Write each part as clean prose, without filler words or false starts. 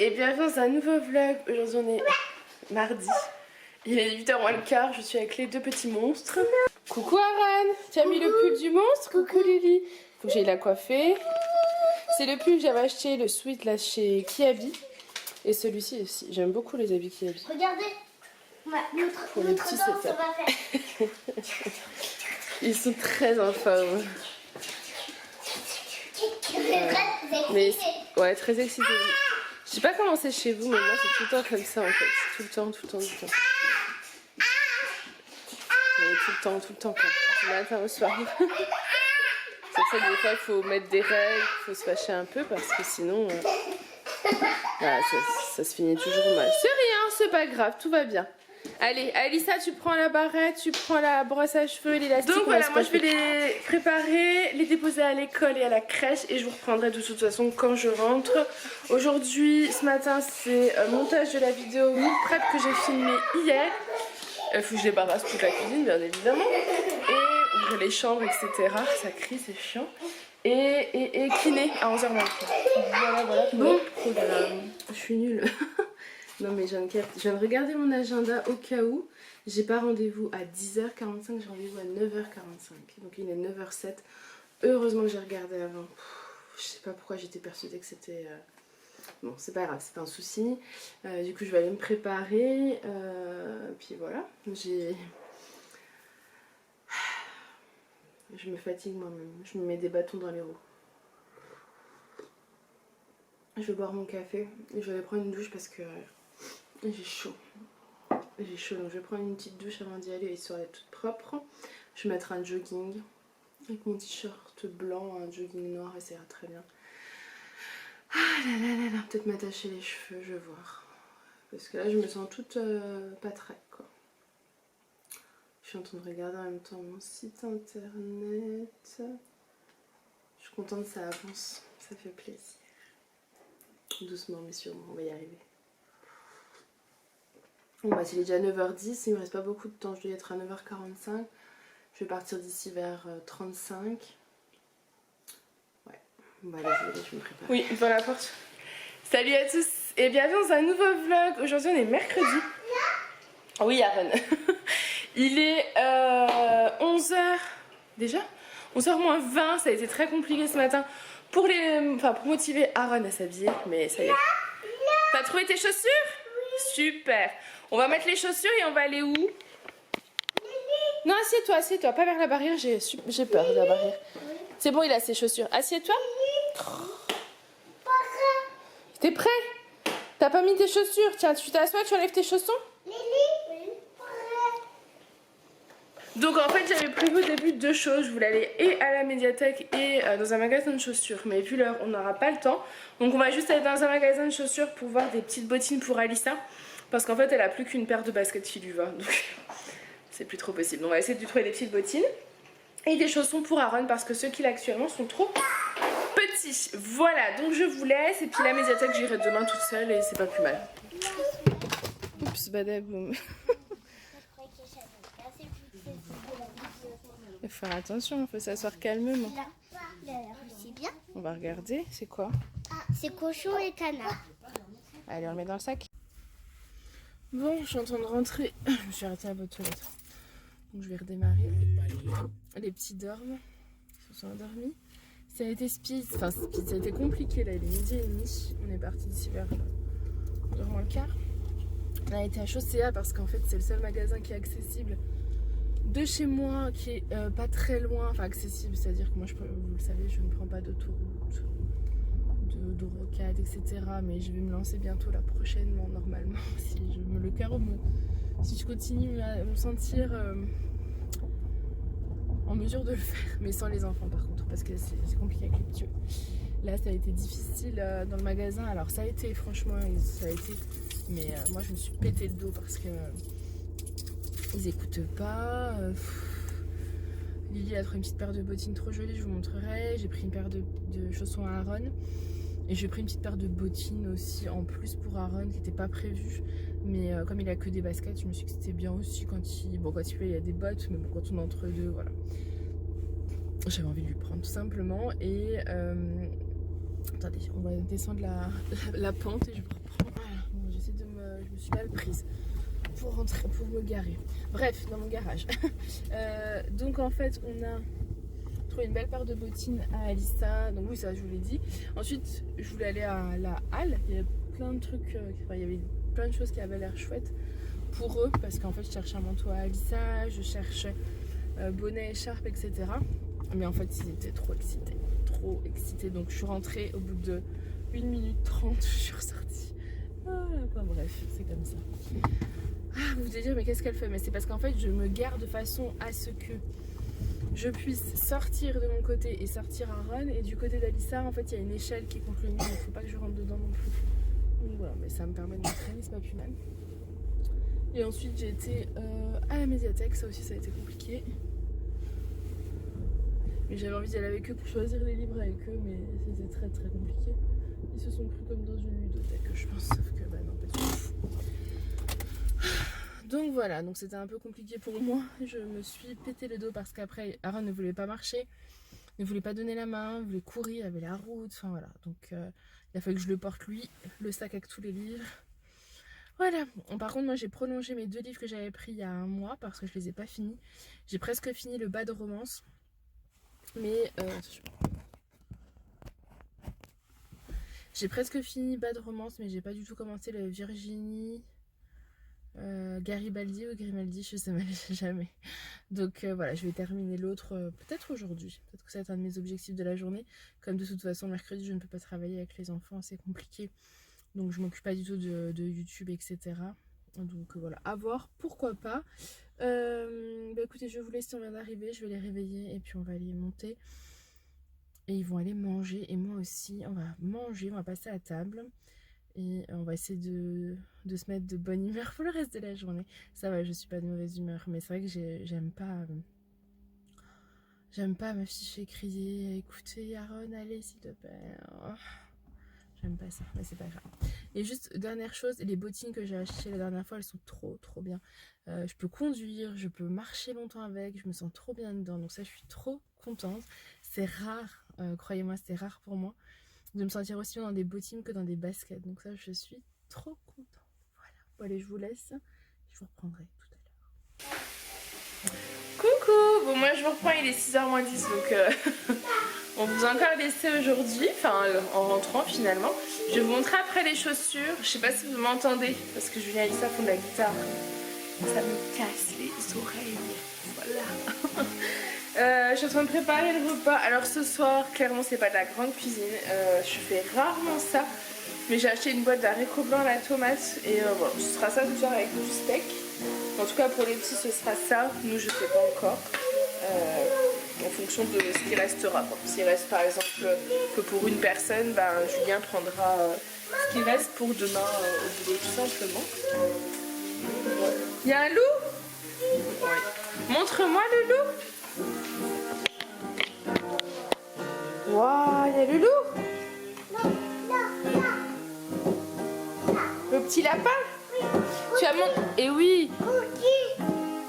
Et bienvenue dans un nouveau vlog. Aujourd'hui on est mardi. Il est 8h moins le quart, je suis avec les deux petits monstres. Coucou Aran, tu as mis le pull du monstre? Coucou Lily. Faut que j'aille la coiffer. C'est le pull que j'avais acheté, le sweat là chez Kiabi. Et celui-ci aussi, j'aime beaucoup les habits Kiabi. Regardez, Pour les petits c'est top. Ils sont très en forme. Mais ouais, très excité. Je sais pas comment c'est chez vous, mais moi c'est tout le temps comme ça en fait. Tout le temps. Mais tout le temps quoi. Du matin au soir. C'est ça, des fois il faut mettre des règles, il faut se fâcher un peu parce que sinon voilà, ça se finit toujours mal. C'est rien, c'est pas grave, tout va bien. Allez, Alissa, tu prends la barrette, tu prends la brosse à cheveux et l'élastique. Donc voilà, moi je vais les préparer, les déposer à l'école et à la crèche et je vous reprendrai de toute façon quand je rentre. Aujourd'hui, ce matin, c'est montage de la vidéo meal prep que j'ai filmé hier. Il faut que je débarrasse toute la cuisine, bien évidemment. Et ouvrir les chambres, etc. Ça crie, c'est chiant. Et kiné à 11h24. Voilà pour le programme. Je suis nulle. Non mais je viens de regarder mon agenda au cas où. J'ai pas rendez-vous à 10h45, j'ai rendez-vous à 9h45. Donc il est 9h07. Heureusement que j'ai regardé avant. Je sais pas pourquoi j'étais persuadée que c'était... Bon c'est pas grave, c'est pas un souci. Du coup je vais aller me préparer. Puis voilà. Je me fatigue moi-même. Je me mets des bâtons dans les roues. Je vais boire mon café et je vais aller prendre une douche parce que... J'ai chaud, donc je vais prendre une petite douche avant d'y aller histoire d'être toute propre. Je vais mettre un jogging avec mon t-shirt blanc, un jogging noir et ça ira très bien. Ah là là là là, peut-être m'attacher les cheveux, je vais voir. Parce que là je me sens toute pas très quoi. Je suis en train de regarder en même temps mon site internet. Je suis contente, ça avance, ça fait plaisir. Doucement mais sûrement, on va y arriver. Bon bah il est déjà 9h10, il me reste pas beaucoup de temps, je dois y être à 9h45. Je vais partir d'ici vers 35. Ouais, bon bah allez, je me prépare. Oui, devant la porte. Salut à tous et bienvenue dans un nouveau vlog. Aujourd'hui on est mercredi. Oui Aaron. Il est 11h déjà 11h moins 20, ça a été très compliqué ce matin pour motiver Aaron à s'habiller, mais ça y est. T'as trouvé tes chaussures? Super. On va mettre les chaussures et on va aller où? Non, assieds-toi, pas vers la barrière, j'ai peur de la barrière. C'est bon, il a ses chaussures. Assieds-toi. T'es prêt? T'as pas mis tes chaussures? Tiens, tu t'assois, tu enlèves tes chaussons? Donc en fait j'avais prévu au début deux choses, je voulais aller et à la médiathèque et dans un magasin de chaussures, mais vu l'heure on n'aura pas le temps, donc on va juste aller dans un magasin de chaussures pour voir des petites bottines pour Alissa, parce qu'en fait elle a plus qu'une paire de baskets qui lui va, donc c'est plus trop possible. Donc on va essayer de lui trouver des petites bottines et des chaussons pour Aaron parce que ceux qu'il a actuellement sont trop petits. Voilà, donc je vous laisse et puis la médiathèque j'irai demain toute seule et c'est pas plus mal. Oups, badaboum. Il faut faire attention, il faut s'asseoir calmement. C'est bien. On va regarder, c'est quoi? C'est cochon et canard. Allez, on le met dans le sac. Bon, je suis en train de rentrer. Je me suis arrêtée à la boîte aux lettres. Donc je vais redémarrer. Les petits dorment. Ils se sont endormis. Ça a été speed. Enfin, speed, ça a été compliqué là. Il est 12h30. On est parti d'ici vers 11h moins le quart. On a été à Chaussea parce qu'en fait, c'est le seul magasin qui est accessible de chez moi, qui est pas très loin, enfin accessible, c'est-à-dire que moi, vous le savez, je ne prends pas d'autoroute, de rocade, etc. Mais je vais me lancer bientôt là prochainement, normalement, si le cœur si je continue à me sentir en mesure de le faire, mais sans les enfants par contre, parce que c'est compliqué avec les petits. Là, ça a été difficile dans le magasin, alors ça a été, franchement, ça a été, mais moi je me suis pété le dos parce que ils écoutent pas. Lily a trouvé une petite paire de bottines trop jolies, je vous montrerai. J'ai pris une paire de chaussons à Aaron. Et j'ai pris une petite paire de bottines aussi en plus pour Aaron qui n'était pas prévu. Mais comme il a que des baskets, je me suis dit que c'était bien aussi quand il... Bon, quand il fait, il y a des bottes, mais bon, quand on est entre deux, voilà. J'avais envie de lui prendre tout simplement. Et Attendez, on va descendre la pente et je reprends. Voilà. Bon, je me suis mal prise pour rentrer, pour me garer. Bref, dans mon garage. Donc en fait, on a trouvé une belle paire de bottines à Alissa. Donc oui, ça je vous l'ai dit. Ensuite, je voulais aller à la halle. Il y avait plein de trucs, il y avait plein de choses qui avaient l'air chouettes pour eux. Parce qu'en fait, je cherchais un manteau à Alissa, je cherchais bonnet, écharpe, etc. Mais en fait, ils étaient trop excités. Donc je suis rentrée au bout de 1 minute 30, je suis ressortie. Enfin bref, c'est comme ça. Vous vous dire mais qu'est-ce qu'elle fait? Mais c'est parce qu'en fait je me gare de façon à ce que je puisse sortir de mon côté et sortir à Ron, et du côté d'Alissa en fait il y a une échelle qui est contre le mur, il ne faut pas que je rentre dedans non plus. Donc voilà, mais ça me permet de m'entraîner, c'est pas plus mal. Et ensuite j'ai été à la médiathèque, ça aussi ça a été compliqué. Mais j'avais envie d'y aller avec eux pour choisir les livres avec eux, mais c'était très compliqué. Ils se sont cru comme dans une ludothèque, je pense, sauf que bah non, pas du tout. Donc voilà, donc c'était un peu compliqué pour moi. Je me suis pété le dos parce qu'après, Aaron ne voulait pas marcher, ne voulait pas donner la main, voulait courir, il y avait la route, enfin voilà. Donc il a fallu que je le porte lui, le sac avec tous les livres. Voilà. Par contre, moi j'ai prolongé mes 2 livres que j'avais pris il y a 1 mois parce que je les ai pas finis. J'ai presque fini le bas de romance. Mais j'ai presque fini Bad Romance, mais j'ai pas du tout commencé le Virginie Garibaldi ou Grimaldi, je sais jamais. Donc voilà, je vais terminer l'autre peut-être aujourd'hui. Peut-être que ça va être un de mes objectifs de la journée. Comme de toute façon, mercredi, je ne peux pas travailler avec les enfants, c'est compliqué. Donc je m'occupe pas du tout de YouTube, etc. Donc voilà, à voir, pourquoi pas. Bah écoutez, je vous laisse, on vient d'arriver, je vais les réveiller et puis on va aller monter. Et ils vont aller manger et moi aussi, on va manger, on va passer à table. Et on va essayer de se mettre de bonne humeur pour le reste de la journée. Ça va, je suis pas de mauvaise humeur, mais c'est vrai que j'aime pas m'afficher, crier, écoutez Aaron, allez s'il te plaît. Oh. J'aime pas ça, mais c'est pas grave. Et juste, dernière chose, les bottines que j'ai achetées la dernière fois, elles sont trop bien. Je peux conduire, je peux marcher longtemps avec, je me sens trop bien dedans. Donc ça, je suis trop contente. C'est rare, croyez-moi, c'est rare pour moi de me sentir aussi bien dans des bottines que dans des baskets. Donc ça, je suis trop contente. Voilà. Bon, allez, je vous laisse. Je vous reprendrai tout à l'heure. Coucou! Bon, moi, je vous reprends, il est 6h moins 10, donc... On vous a encore laissé aujourd'hui, enfin en rentrant finalement. Je vais vous montrer après les chaussures. Je sais pas si vous m'entendez parce que Julien et Alissa font de la guitare. Ça me casse les oreilles. Voilà. Je suis en train de préparer le repas. Alors ce soir, clairement c'est pas de la grande cuisine. Je fais rarement ça. Mais j'ai acheté une boîte d'haricots blancs à la tomate. Et voilà, ce sera ça ce soir avec du steak. En tout cas pour les petits ce sera ça. Nous je sais pas encore. En fonction de ce qui restera. S'il reste par exemple que pour une personne, ben, Julien prendra ce qui reste pour demain au boulot tout simplement. Il y a un loup? Ouais. Montre-moi le loup. Waouh, il y a le loup. Le petit lapin? Tu as montré? Eh oui.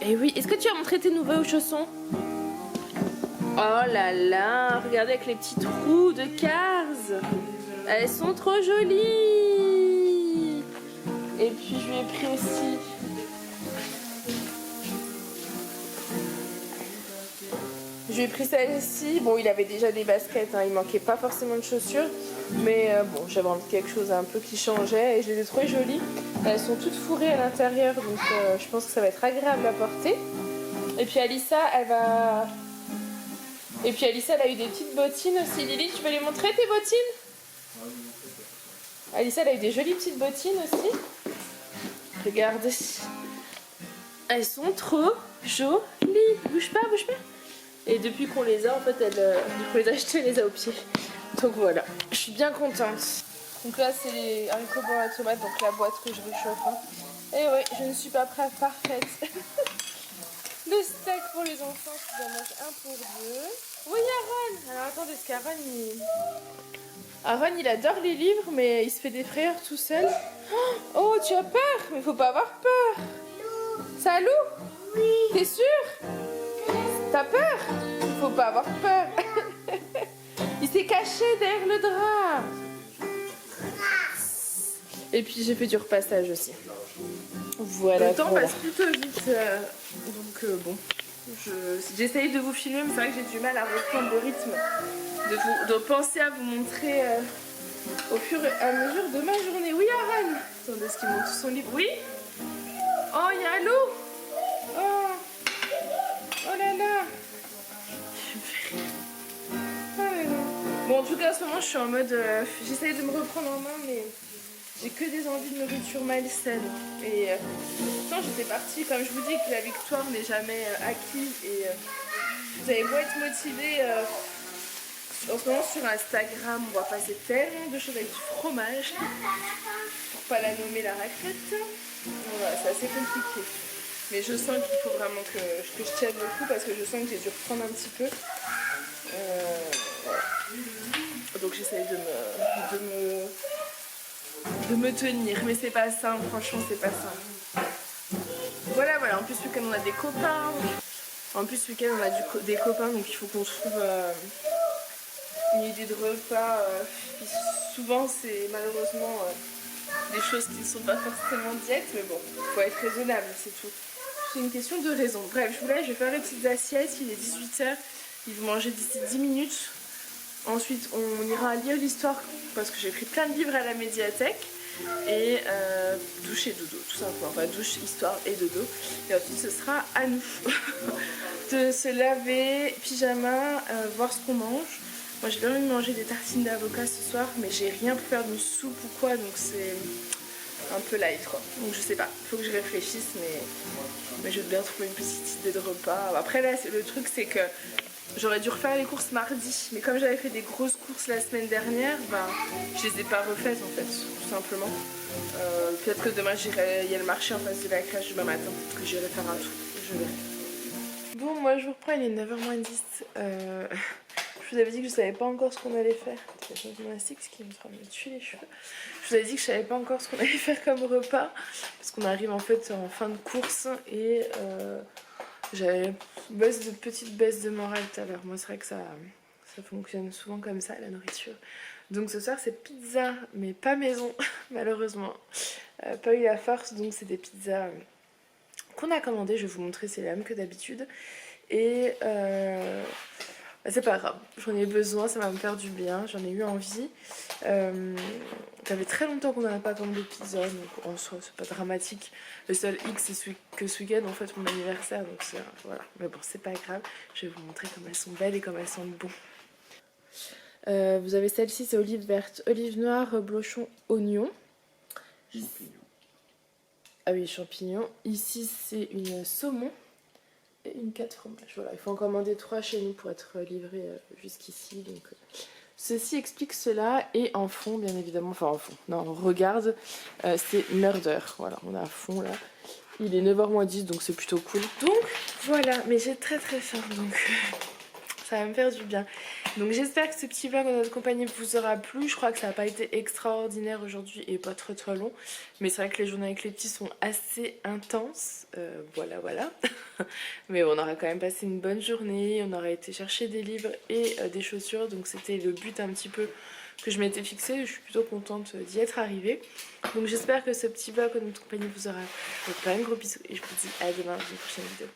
Eh oui. Est-ce que tu as montré tes nouveaux chaussons? Oh là là, regardez avec les petits trous de Cars. Elles sont trop jolies. Et puis je lui ai pris aussi. Je lui ai pris celle-ci. Bon, il avait déjà des baskets, hein. Il manquait pas forcément de chaussures. Mais bon, j'avais envie de quelque chose un peu qui changeait. Et je les ai trouvées jolies. Elles sont toutes fourrées à l'intérieur. Donc je pense que ça va être agréable à porter. Et puis Alissa, elle va... Et puis Alissa, elle a eu des petites bottines aussi. Lily, tu peux les montrer tes bottines? Alissa, elle a eu des jolies petites bottines aussi. Regardez. Elles sont trop jolies. Bouge pas, bouge pas. Et depuis qu'on les a, en fait, depuis qu'on les a achetées, elle les a au pied. Donc voilà, je suis bien contente. Donc là, c'est les haricots blancs à la tomate, donc la boîte que je réchauffe. Hein. Et oui, je ne suis pas parfaite. Le steak pour les enfants, je en mange un pour deux. Oui, Aaron. Alors attendez, est-ce qu'Aaron, Aaron, il adore les livres, mais il se fait des frayeurs tout seul. Oh, tu as peur? Mais faut pas avoir peur. C'est un loup? Oui. T'es sûr? T'as peur? Il faut pas avoir peur. Il Il s'est caché derrière le drap. Et puis j'ai fait du repassage aussi. Voilà. Le temps passe plutôt vite, donc bon. J'essaye de vous filmer, mais c'est vrai que j'ai du mal à reprendre le rythme, de penser à vous montrer au fur et à mesure de ma journée. Oui, Aaron. Attendez, est-ce qu'il montre son livre? Oui. Oh, il y a l'eau. Oh. Oh là là. Bon, en tout cas, en ce moment, je suis en mode... j'essaye de me reprendre en main, mais j'ai que des envies de nourriture malsaine. Et pourtant, j'étais partie, comme je vous dis, que la victoire n'est jamais acquise. Et vous avez beau être motivé... en ce moment, sur Instagram, on voit passer tellement de choses avec du fromage. Pour pas la nommer la raclette. Voilà, c'est assez compliqué. Mais je sens qu'il faut vraiment que je tienne le coup parce que je sens que j'ai dû reprendre un petit peu. Voilà. Donc j'essaye de me tenir. Mais c'est pas simple, franchement c'est pas simple. Voilà, voilà. En plus ce week-end on a des copains. En plus ce week-end on a des copains, donc il faut qu'on trouve une idée de repas. Souvent c'est malheureusement des choses qui ne sont pas forcément diète, mais bon, il faut être raisonnable, c'est tout. C'est une question de raison. Bref, je vais faire les petites assiettes, il est 18 h, il faut manger d'ici 10 minutes. Ensuite, on ira lire l'histoire parce que j'ai pris plein de livres à la médiathèque. Et douche et dodo, tout simplement. Enfin, douche, histoire et dodo. Et ensuite, ce sera à nous de se laver, pyjama, voir ce qu'on mange. Moi, j'ai bien envie de manger des tartines d'avocat ce soir, mais j'ai rien pour faire de soupe ou quoi, donc c'est un peu light, quoi. Donc je sais pas, il faut que je réfléchisse, mais je veux bien trouver une petite idée de repas. Après là, le truc c'est que j'aurais dû refaire les courses mardi, mais comme j'avais fait des grosses courses la semaine dernière, ben je les ai pas refaites en fait, tout simplement. Peut-être que demain il y a le marché en face de la crèche demain matin, peut-être que j'irai faire un tour, je verrai. Bon, moi je vous reprends, il est 9h moins 10. Je vous avais dit que je savais pas encore ce qu'on allait faire. J'ai mon gymnastique, ce qui me fera me tuer les cheveux. Je vous avais dit que je savais pas encore ce qu'on allait faire comme repas. Parce qu'on arrive en fait en fin de course et j'avais une petite baisse de morale tout à l'heure. Moi c'est vrai que ça fonctionne souvent comme ça, la nourriture. Donc ce soir c'est pizza, mais pas maison, malheureusement. Pas eu la force, donc c'est des pizzas qu'on a commandées. Je vais vous montrer, c'est les mêmes que d'habitude. Et c'est pas grave, j'en ai besoin, ça va me faire du bien, j'en ai eu envie. Ça fait très longtemps qu'on n'en a pas commandé de pizza, donc en soi c'est pas dramatique. Le seul X c'est que ce week-end en fait mon anniversaire, donc voilà. Mais bon, c'est pas grave, je vais vous montrer comme elles sont belles et comme elles sentent bon. Vous avez celle-ci, c'est olive verte, olive noire, blochon, oignon. Champignons. Ah oui, champignons. Ici c'est une saumon. Et une 4 fromages. Voilà, il faut en commander 3 chez nous pour être livré jusqu'ici. Donc, ceci explique cela. Et en fond, bien évidemment, enfin en fond, non, on regarde, c'est Murder. Voilà, on est à fond là. Il est 9h moins 10, donc c'est plutôt cool. Donc voilà, mais j'ai très faim, donc ça va me faire du bien. Donc j'espère que ce petit vlog en notre compagnie vous aura plu. Je crois que ça n'a pas été extraordinaire aujourd'hui et pas très long. Mais c'est vrai que les journées avec les petits sont assez intenses. Voilà. Mais on aura quand même passé une bonne journée. On aura été chercher des livres et des chaussures. Donc c'était le but un petit peu que je m'étais fixé. Je suis plutôt contente d'y être arrivée. Donc j'espère que ce petit vlog en notre compagnie vous aura plu. Je vous fais plein de gros bisous et je vous dis à demain dans une prochaine vidéo.